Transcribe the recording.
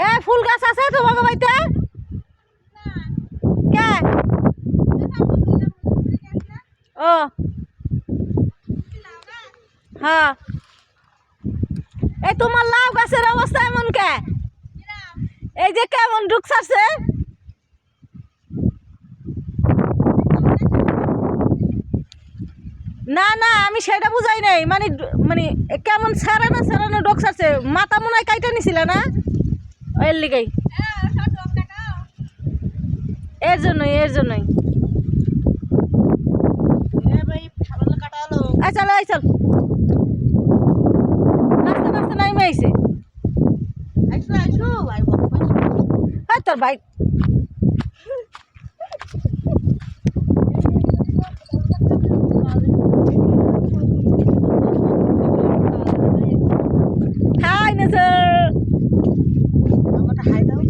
এ ফুল গাছ আছে তোমাকে বাড়িতে? কে? ও হ্যাঁ, এই তোমার লাউ গাছের অবস্থা এমন কে? এই যে কেমন ঢুক ছাড়ছে। না না, আমি সেটা বুঝাই নাই, মানে মানে কেমন ছাড়ানো ছাড়ানো ডোক ছাড়ছে, মাথা মনে হয় কাইটা নিছিল না এর লিগাই, এর জন্যই আই চল আই চল, নাচতে নাচতে নাইমে আইছে। হ্যাঁ তোর ভাই হাই নেচার আমাকে হাই দাও।